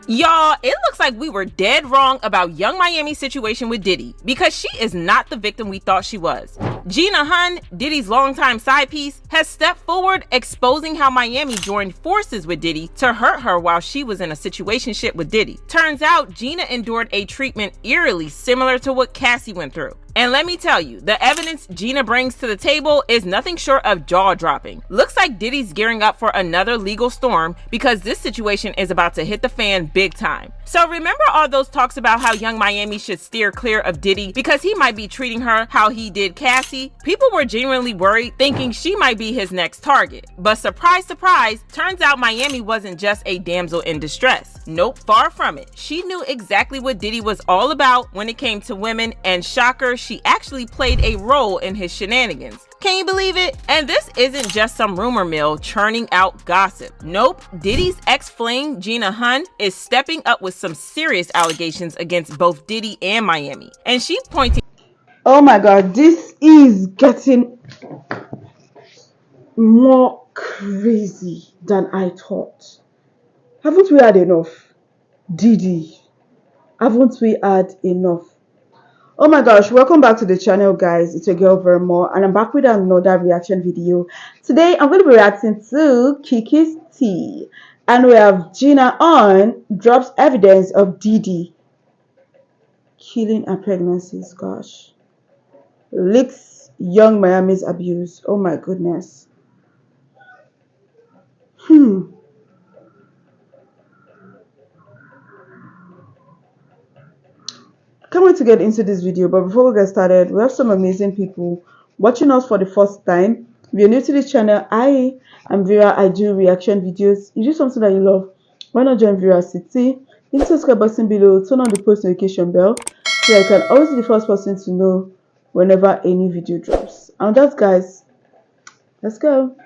Y'all, it looks like we were dead wrong about Young Miami's situation with Diddy, because she is not the victim we thought she was. Gina Huyn, Diddy's longtime side piece, has stepped forward exposing how Miami joined forces with Diddy to hurt her while she was in a situationship with Diddy. Turns out, Gina endured a treatment eerily similar to what Cassie went through. And let me tell you, the evidence Gina brings to the table is nothing short of jaw-dropping. Looks like Diddy's gearing up for another legal storm because this situation is about to hit the fan big time. So remember all those talks about how Young Miami should steer clear of Diddy because he might be treating her how he did Cassie? People were genuinely worried, thinking she might be his next target. But surprise, surprise, turns out Miami wasn't just a damsel in distress. Nope, far from it. She knew exactly what Diddy was all about when it came to women, and shocker, she actually played a role in his shenanigans. Can you believe it? And this isn't just some rumor mill churning out gossip. Nope, Diddy's ex-fling, Gina Huyn, is stepping up with some serious allegations against both Diddy and Miami. And she's pointing... Oh my god, this is getting more crazy than I thought. Haven't we had enough? Diddy, haven't we had enough? Oh my gosh, welcome back to the channel, guys. It's your girl Vermo, and I'm back with another reaction video. Today I'm going to be reacting to Kiki's Tea, and we have Gina Huyn drops evidence of Diddy killing her pregnancies. Gosh, leaks Young Miami's abuse. Oh my goodness. Can't wait to get into this video, but before we get started, we have some amazing people watching us for the first time. If you're new to this channel, I am Vera. I do reaction videos. You do something that you love, why not join Vera City? Hit the subscribe button below, turn on the post notification bell so that you can always be the first person to know whenever any video drops. And that's, guys, let's go.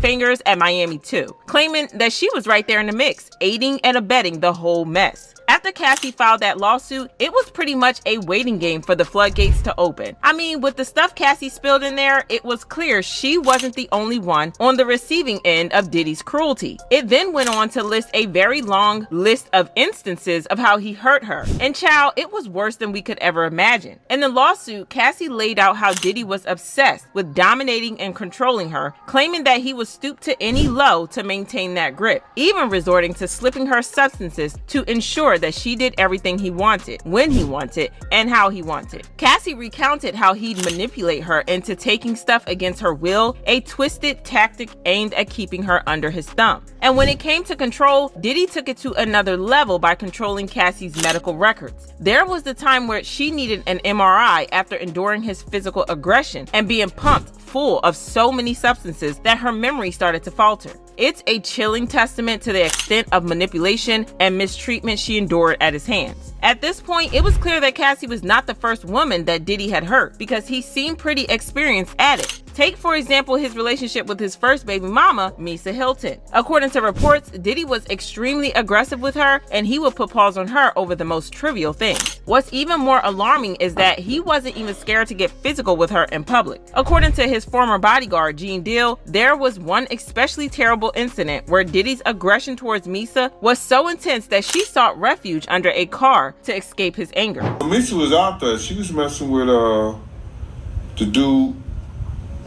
Fingers at Miami too, claiming that she was right there in the mix, aiding and abetting the whole mess. After Cassie filed that lawsuit, it was pretty much a waiting game for the floodgates to open. I mean, with the stuff Cassie spilled in there, it was clear she wasn't the only one on the receiving end of Diddy's cruelty. It then went on to list a very long list of instances of how he hurt her. And child, it was worse than we could ever imagine. In the lawsuit, Cassie laid out how Diddy was obsessed with dominating and controlling her, claiming that he was stooped to any low to maintain that grip, even resorting to slipping her substances to ensure that she did everything he wanted, when he wanted, and how he wanted. Cassie recounted how he'd manipulate her into taking stuff against her will, a twisted tactic aimed at keeping her under his thumb. And when it came to control, Diddy took it to another level by controlling Cassie's medical records. There was the time where she needed an MRI after enduring his physical aggression and being pumped full of so many substances that her memory started to falter. It's a chilling testament to the extent of manipulation and mistreatment she endured at his hands. At this point, it was clear that Cassie was not the first woman that Diddy had hurt, because he seemed pretty experienced at it. Take, for example, his relationship with his first baby mama, Misa Hilton. According to reports, Diddy was extremely aggressive with her, and he would put paws on her over the most trivial things. What's even more alarming is that he wasn't even scared to get physical with her in public. According to his former bodyguard, Gene Deal, there was one especially terrible incident where Diddy's aggression towards Misa was so intense that she sought refuge under a car to escape his anger. Misa was out there. She was messing with the dude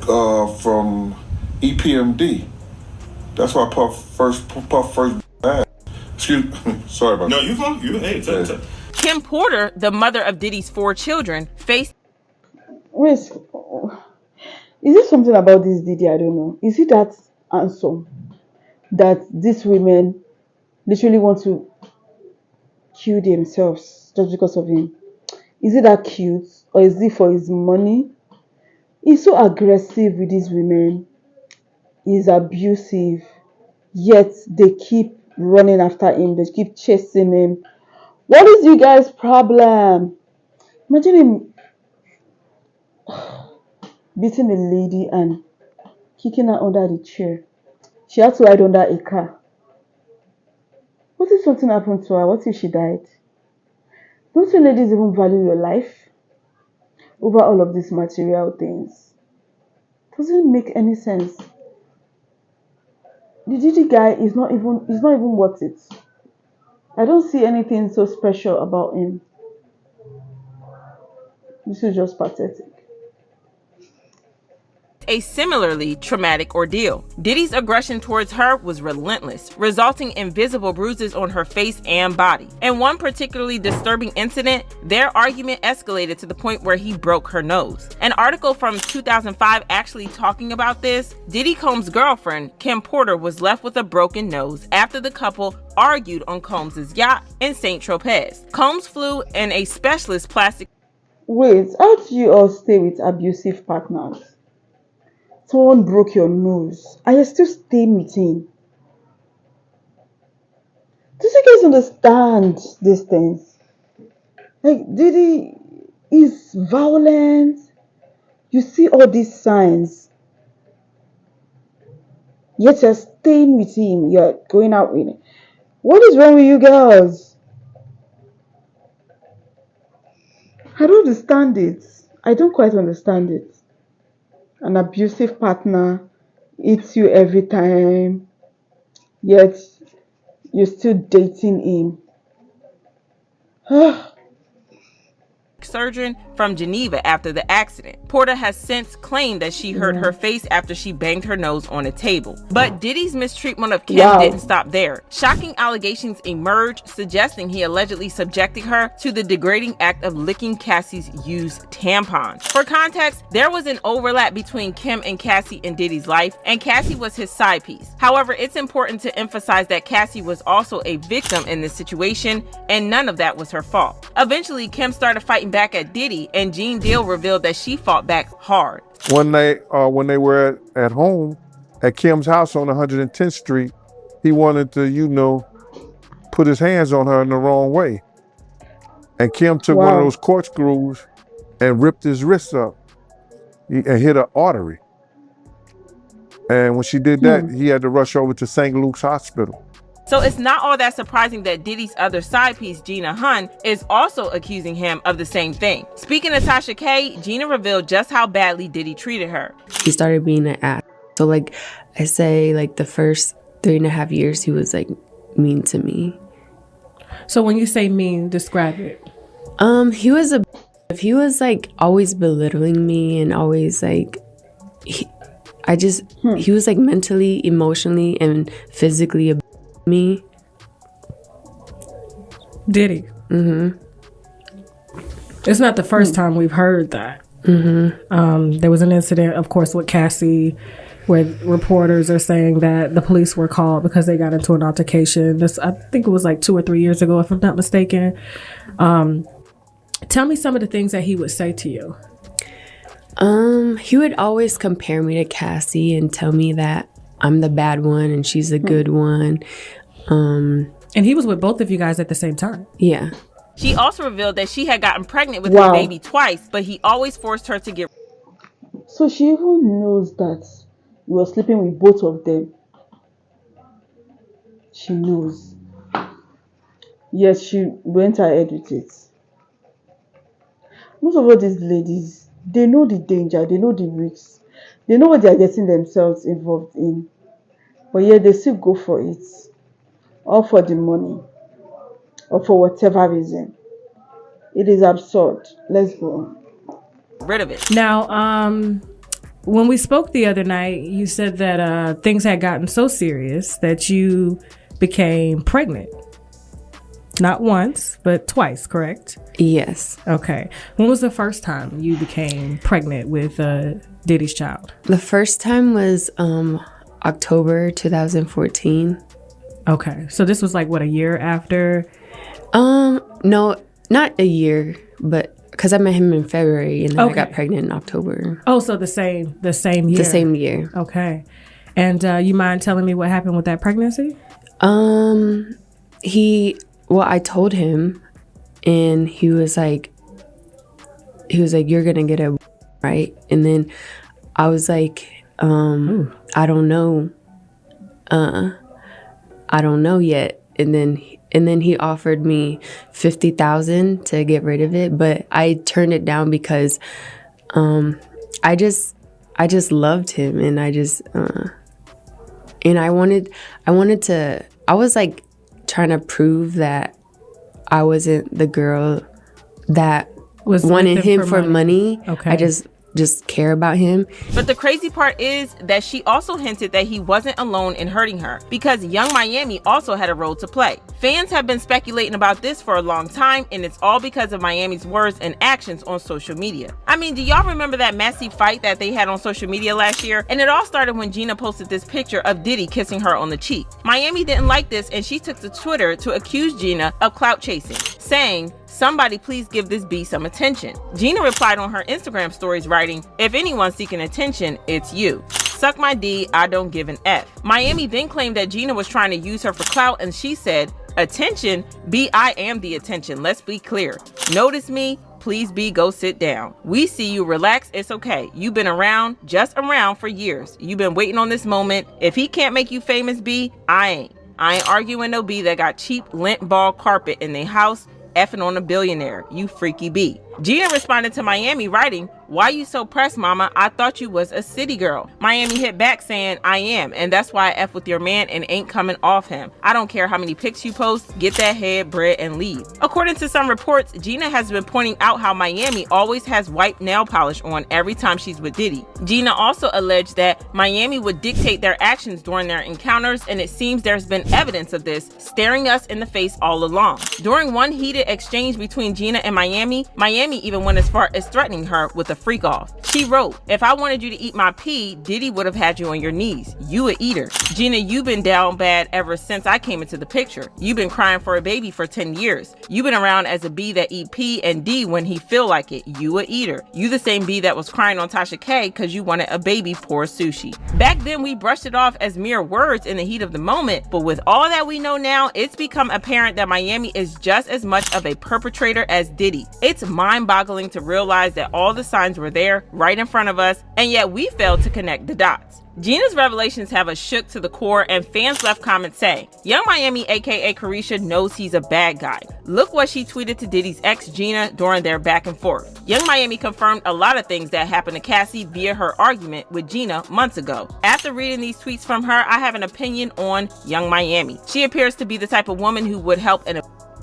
from EPMD. That's why Puff first bad. Excuse me. Sorry about that. No, you fine. You hey, tell. Kim Porter, the mother of Diddy's 4 children, faced... Wait, is it something about this Diddy? I don't know. Is it that handsome that these women literally want to kill themselves just because of him? Is it that cute, or is it for his money? He's so aggressive with these women. He's abusive, yet they keep running after him. They keep chasing him. What is you guys' problem? Imagine him beating a lady and kicking her under the chair. She had to hide under a car. What if something happened to her? What if she died? Don't you ladies even value your life over all of these material things? Doesn't make any sense. The Diddy guy is not even worth it. I don't see anything so special about him. This is just pathetic. A similarly traumatic ordeal. Diddy's aggression towards her was relentless, resulting in visible bruises on her face and body. In one particularly disturbing incident, their argument escalated to the point where he broke her nose. An article from 2005 actually talking about this, Diddy Combs' girlfriend, Kim Porter, was left with a broken nose after the couple argued on Combs' yacht in St. Tropez. Combs flew in a specialist plastic. Wait, how do you all stay with abusive partners? Someone broke your nose and you're still staying with him. Do you guys understand these things? Like, Diddy is violent. You see all these signs. Yet you're staying with him. You're going out with him. What is wrong with you girls? I don't understand it. I don't quite understand it. An abusive partner eats you every time, yet you're still dating him. Surgeon from Geneva after the accident. Porter has since claimed that she hurt her face after she banged her nose on a table. But Diddy's mistreatment of Kim didn't stop there. Shocking allegations emerged suggesting he allegedly subjected her to the degrading act of licking Cassie's used tampons. For context, there was an overlap between Kim and Cassie in Diddy's life, and Cassie was his side piece. However, it's important to emphasize that Cassie was also a victim in this situation, and none of that was her fault. Eventually, Kim started fighting back at Diddy, and Jean Deal revealed that she fought back hard. One night, when they were at home at Kim's house on 110th Street, he wanted to, put his hands on her in the wrong way. And Kim took one of those corkscrews and ripped his wrist up and hit an artery. And when she did that, he had to rush over to St. Luke's Hospital. So it's not all that surprising that Diddy's other side piece, Gina Huyn, is also accusing him of the same thing. Speaking of Tasha K, Gina revealed just how badly Diddy treated her. He started being an ass. So I say the first 3.5 years, he was mean to me. So when you say mean, describe it. He was always belittling me and always he was mentally, emotionally, and physically me. Diddy. Mm-hmm. It's not the first time we've heard that. Mm-hmm. There was an incident, of course, with Cassie, where reporters are saying that the police were called because they got into an altercation. I think it was 2 or 3 years ago, if I'm not mistaken. Tell me some of the things that he would say to you. He would always compare me to Cassie and tell me that I'm the bad one and she's the good one. And he was with both of you guys at the same time. Yeah. She also revealed that she had gotten pregnant with her baby twice, but he always forced her to get. So she even knows that you were sleeping with both of them. She knows. Yes, she went ahead with it. Most of all these ladies, they know the danger, they know the risks, they know what they are getting themselves involved in, but yet they still go for it, all for the money or for whatever reason. It is absurd. Let's go on. Rid of it. Now, when we spoke the other night, you said that things had gotten so serious that you became pregnant. Not once, but twice, correct? Yes. Okay. When was the first time you became pregnant with Diddy's child? The first time was October 2014. Okay. So this was a year after? No, not a year, but because I met him in February and then I got pregnant in October. Oh, so the same year. The same year. Okay. And you mind telling me what happened with that pregnancy? I told him, and he was like, you're gonna get a right? And then I was like, I don't know. I don't know yet. And then he offered me $50,000 to get rid of it, but I turned it down because I just loved him, and I wanted to. I was trying to prove that I wasn't the girl that Was with wanted him for money. money. Okay. I just care about him. But the crazy part is that she also hinted that he wasn't alone in hurting her, because Young Miami also had a role to play. Fans have been speculating about this for a long time, and it's all because of Miami's words and actions on social media. I mean, do y'all remember that messy fight that they had on social media last year? And it all started when Gina posted this picture of Diddy kissing her on the cheek. Miami didn't like this, and she took to Twitter to accuse Gina of clout chasing, saying, "Somebody please give this B some attention." Gina replied on her Instagram stories writing, "If anyone's seeking attention, it's you. Suck my D, I don't give an F." Miami then claimed that Gina was trying to use her for clout, and she said, "Attention? B, I am the attention, let's be clear. Notice me? Please B, go sit down. We see you, relax, it's okay. You've been around, just around for years. You've been waiting on this moment. If he can't make you famous, B, I ain't. I ain't arguing no B that got cheap lint ball carpet in their house, effing on a billionaire, you freaky B." Gina responded to Miami writing, "Why you so pressed, mama? I thought you was a city girl." Miami hit back saying, "I am, and that's why I F with your man and ain't coming off him. I don't care how many pics you post, get that head, bread, and leave." According to some reports, Gina has been pointing out how Miami always has white nail polish on every time she's with Diddy. Gina also alleged that Miami would dictate their actions during their encounters, and it seems there's been evidence of this staring us in the face all along. During one heated exchange between Gina and Miami even went as far as threatening her with a freak off. She wrote, "If I wanted you to eat my pee, Diddy would have had you on your knees. You a eater. Gina, you've been down bad ever since I came into the picture. You've been crying for a baby for 10 years. You've been around as a B that eat P and D when he feel like it. You a eater. You the same B that was crying on Tasha K because you wanted a baby pour sushi." Back then, we brushed it off as mere words in the heat of the moment, but with all that we know now, it's become apparent that Miami is just as much of a perpetrator as Diddy. It's mind-boggling to realize that all the signs were there, right in front of us, and yet we failed to connect the dots. Gina's revelations have us shook to the core, and fans left comments saying, "Young Miami aka Carisha knows he's a bad guy. Look what she tweeted to Diddy's ex Gina during their back and forth." Young Miami confirmed a lot of things that happened to Cassie via her argument with Gina months ago. After reading these tweets from her, I have an opinion on Young Miami. She appears to be the type of woman who would help and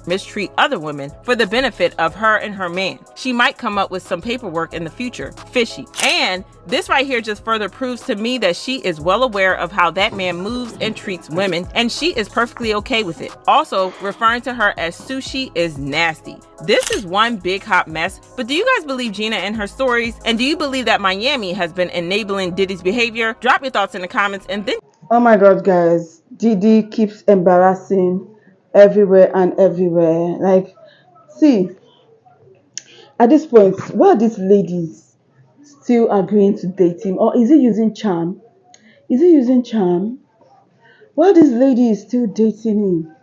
mistreat other women for the benefit of her and her man. She might come up with some paperwork in the future. Fishy. And this right here just further proves to me that she is well aware of how that man moves and treats women, and she is perfectly okay with it. Also, referring to her as sushi is nasty. This is one big hot mess, but do you guys believe Gina and her stories? And do you believe that Miami has been enabling Diddy's behavior? Drop your thoughts in the comments and then... Oh my god, guys, Diddy keeps embarrassing everywhere and everywhere. Like, see, at this point, why are these ladies still agreeing to date him? Or is he using charm? Is he using charm? Why are these ladies still dating him?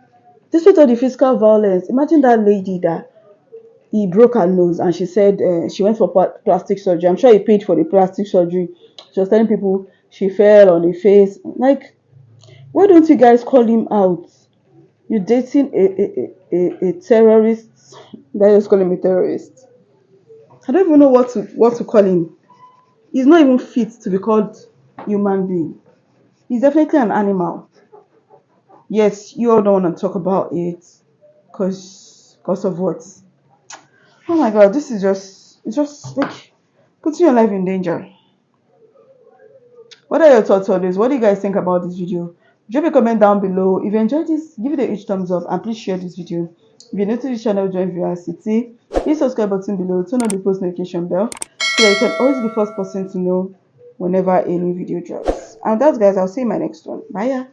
Despite all the physical violence, imagine that lady that he broke her nose and she said she went for plastic surgery. I'm sure he paid for the plastic surgery. She was telling people she fell on the face. Like, why don't you guys call him out? You're dating a terrorist. Let's just call him a terrorist. I don't even know what to call him. He's not even fit to be called human being. He's definitely an animal. Yes, you all don't want to talk about it because of what? Oh my god, this is just like putting your life in danger. What are your thoughts on this? What do you guys think about this video? Drop a comment down below. If you enjoyed this, give it a huge thumbs up and please share this video. If you're new to this channel, join City. Hit the subscribe button below, turn on the post notification bell so that you can always be the first person to know whenever a new video drops. And that's guys, I'll see you in my next one. Bye.